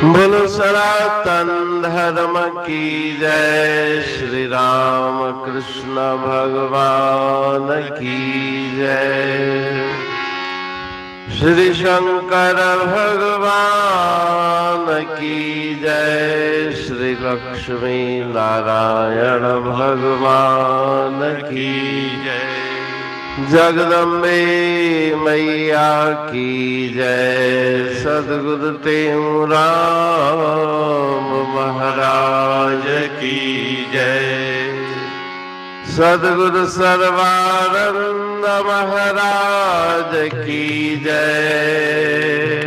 बोलो सनातन धर्म की जय। श्री राम कृष्ण भगवान की जय। श्री शंकर भगवान की जय। श्री लक्ष्मी नारायण भगवान की जय। जगदम्बे मैया की जय। सद्गुरु राम महाराज की जय। सद्गुरु सर्वानंद महाराज की जय।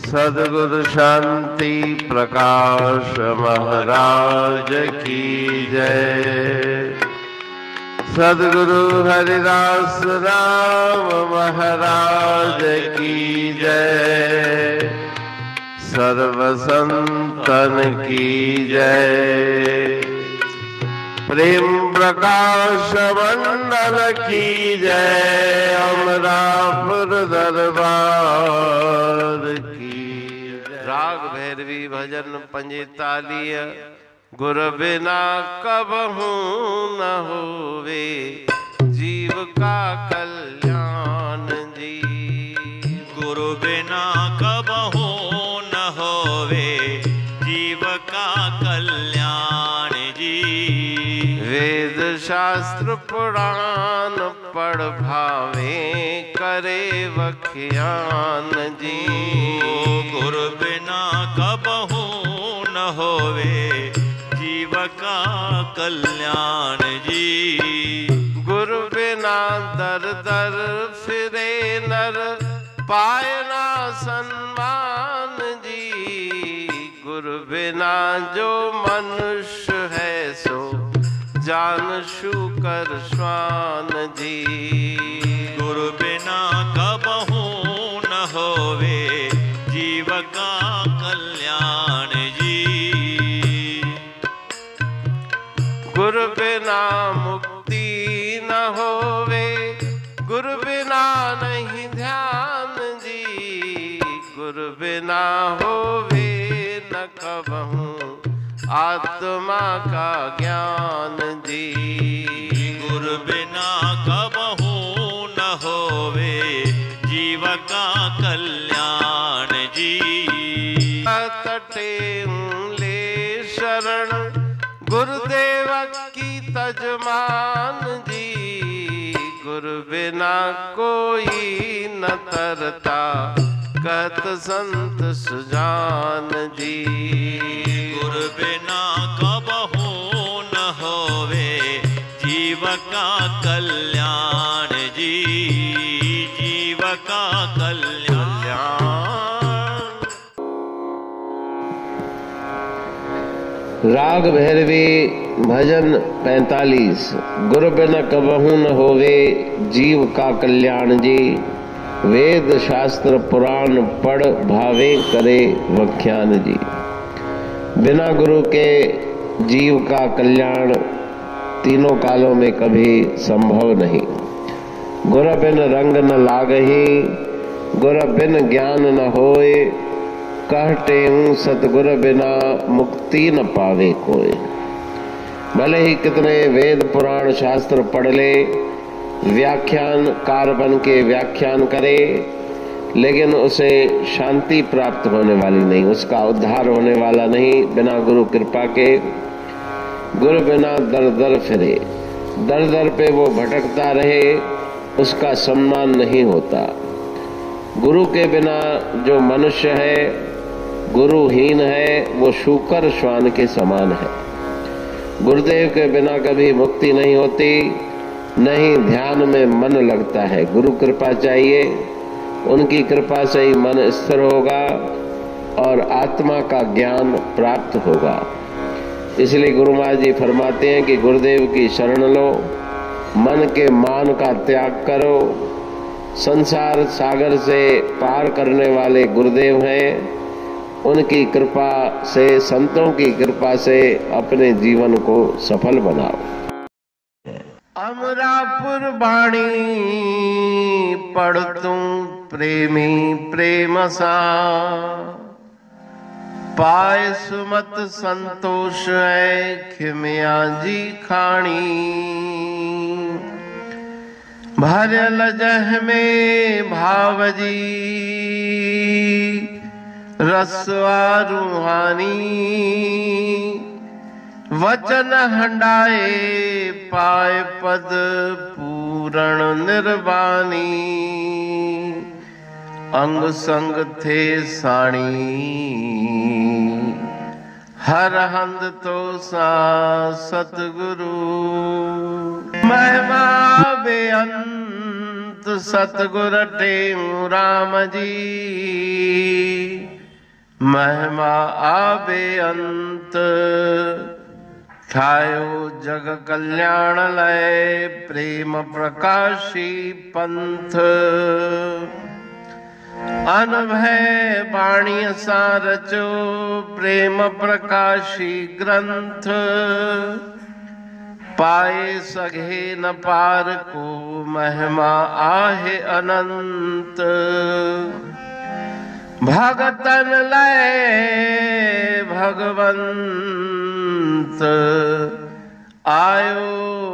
सद्गुरु शांति प्रकाश महाराज की जय। सद्गुरु हरिदास राम महाराज की जय। सर्व संतन की जय। प्रेम प्रकाश मंडल की जय। अमरापुर दरबार की जय। राग भैरवी भजन 45। गुर बिना कबहू न होवे जीव का कल्याण जी। गुरु बिना कबहू न होवे जीव का कल्याण जी। वेद शास्त्र पुराण पढ़ भावे करे वख्यान जी। गुरु बिना कबहू न होवे जीव का कल्याण जी। गुरु बिना दर दर फिरे नर पाए ना सम्मान जी। गुरु बिना जो मनुष्य है सो जान शूकर श्वान जी। गुरु बिना कबहू न होवे जीव का कल्याण जी। गुरु बिना मुक्ति न होवे गुरु बिना नहीं ध्यान जी। गुरु बिना होवे न कबहू आत्मा का ज्ञान जी। गुरु बिना कबहू न होवे जीव का कल्याण जी। तटे ले शरण गुरुदेव की तजमान जी। गुरु बिना कोई न तरता कहत संत सुजान जी। गुरु बिना कबहू न होवे जीव का कल्याण जी। जीव का कल्याण। राग भैरवी भजन 45। गुरु बिना कबहू न होवे जीव का कल्याण जी। वेद शास्त्र पुराण पढ़ भावे करे व्याख्यान जी। बिना गुरु के जीव का कल्याण तीनों कालों में कभी संभव नहीं। गुरु बिन रंग न लागही गुरु बिन ज्ञान न होए। कहते हूँ सतगुरु बिना मुक्ति न पावे कोई। भले ही कितने वेद पुराण शास्त्र पढ़ ले, व्याख्यान कार बन के व्याख्यान करे, लेकिन उसे शांति प्राप्त होने वाली नहीं, उसका उद्धार होने वाला नहीं बिना गुरु कृपा के। गुरु बिना दर दर फिरे, दर दर पे वो भटकता रहे, उसका सम्मान नहीं होता। गुरु के बिना जो मनुष्य है, गुरुहीन है, वो शूकर श्वान के समान है। गुरुदेव के बिना कभी मुक्ति नहीं होती, नहीं ध्यान में मन लगता है। गुरु कृपा चाहिए, उनकी कृपा से ही मन स्थिर होगा और आत्मा का ज्ञान प्राप्त होगा। इसलिए गुरु महाराज जी फरमाते हैं कि गुरुदेव की शरण लो, मन के मान का त्याग करो। संसार सागर से पार करने वाले गुरुदेव हैं, उनकी कृपा से, संतों की कृपा से अपने जीवन को सफल बनाओ। अमरापुर बाणी पढ़ तू प्रेमी प्रेम सा। पाए सुमत संतोष है खिमिया जी खाणी। भरल जह में भावजी रसवा रूहानी। वचन हंडाए पाए पद पूरण निर्वाणी। अंग संग थे साणी हर हंद तो सा सतगुरु। महिमा बेअंत सतगुर टेऊ राम जी। महिमा आबे अंत ठायो जग कल्याण लय। प्रेम प्रकाशी पंथ अनभय बाणी सा रचो। प्रेम प्रकाशी ग्रंथ पाए सघे न पार को। महिमा आहे अनंत भगतन लय भगवंत। आयो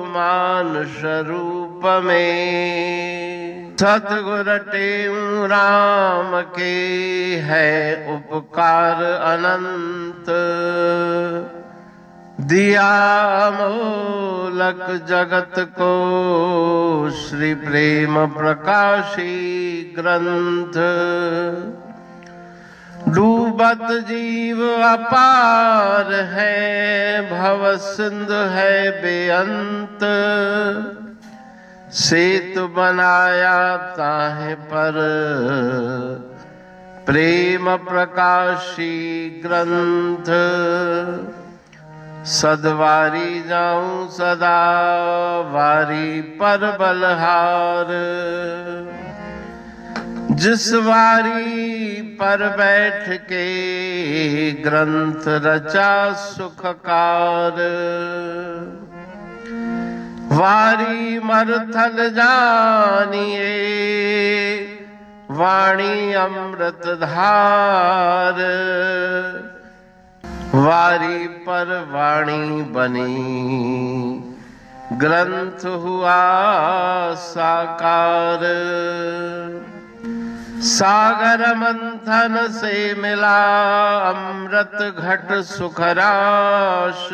मानुष रूप में। सतगुर टेऊ राम के है उपकार अनंत। दिया मोलक जगत को श्री प्रेम प्रकाशी ग्रंथ। डूबत जीव अपार है भव सिंधु है बेअंत। सेतु बनाया ताहे पर प्रेम प्रकाशी ग्रंथ। सदवारी जाऊं सदा वारी पर बलहार। जिस वारी पर बैठ के ग्रंथ रचा सुखकार। वारी मरथल जानिए वाणी अमृत धार। वारी पर वाणी बनी ग्रंथ हुआ साकार। सागर मंथन से मिला अमृत घट सुखराश।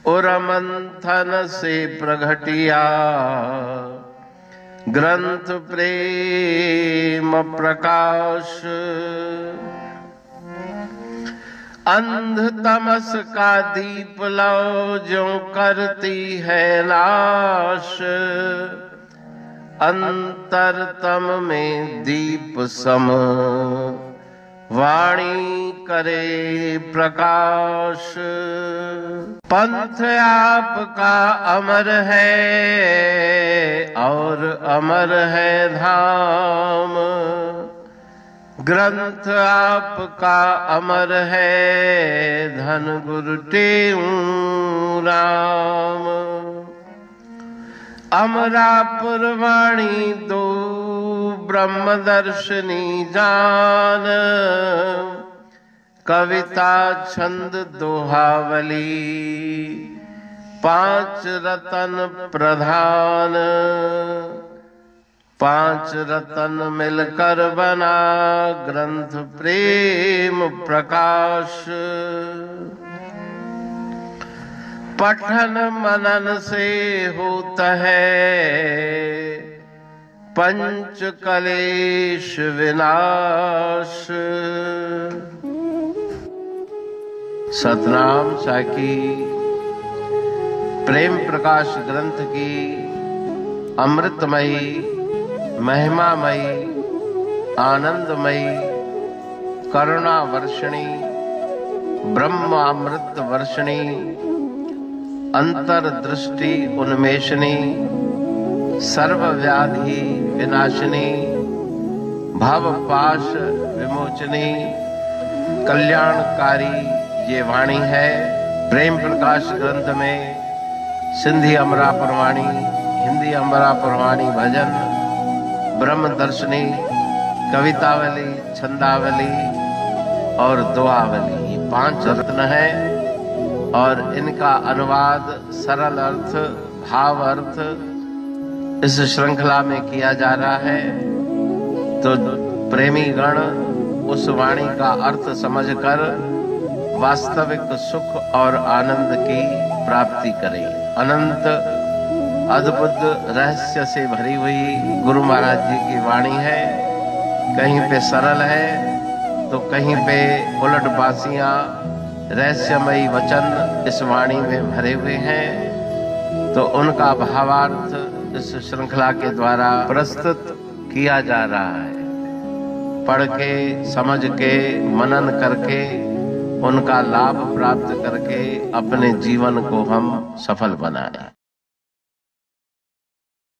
और मंथन से प्रगटिया ग्रंथ प्रेम प्रकाश। अंध तमस का दीप लो जो करती है नाश। अंतरतम में दीप सम वाणी करे प्रकाश। पंथ आपका अमर है और अमर है धाम। ग्रंथ आपका अमर है धन गुरु टेऊ राम। अमरापुर वाणी दो ब्रह्मदर्शनी जान। कविता छंद दोहावली पांच रतन प्रधान। पांच रतन मिलकर बना ग्रंथ प्रेम प्रकाश। पठन मनन से होता है पंच कलेश विनाश। सतनाम साकी प्रेम प्रकाश ग्रंथ की अमृतमयी महिमामयी आनंदमयी करुणा वर्षिणी ब्रह्मामृत वर्षिणी अंतरदृष्टि उन्मेषणी सर्वव्याधि विनाशिनी भव पाश विमोचनी कल्याणकारी ये वाणी है। प्रेम प्रकाश ग्रंथ में सिंधी अमरापुर वाणी, हिंदी अमरापुर वाणी भजन, ब्रह्म दर्शनी, कवितावली, छंदावली, और दुआवली, ये 5 रत्न है और इनका अनुवाद सरल अर्थ, भाव अर्थ इस श्रृंखला में किया जा रहा है। तो प्रेमी गण उस वाणी का अर्थ समझकर वास्तविक सुख और आनंद की प्राप्ति करें। अनंत अद्भुत रहस्य से भरी हुई गुरु महाराज जी की वाणी है। कहीं पे सरल है तो कहीं पे उलट बासियां, रहस्यमयी वचन इस वाणी में भरे हुए हैं। तो उनका भावार्थ इस श्रृंखला के द्वारा प्रस्तुत किया जा रहा है। पढ़ के, समझ के, मनन करके, उनका लाभ प्राप्त करके अपने जीवन को हम सफल बनाएं।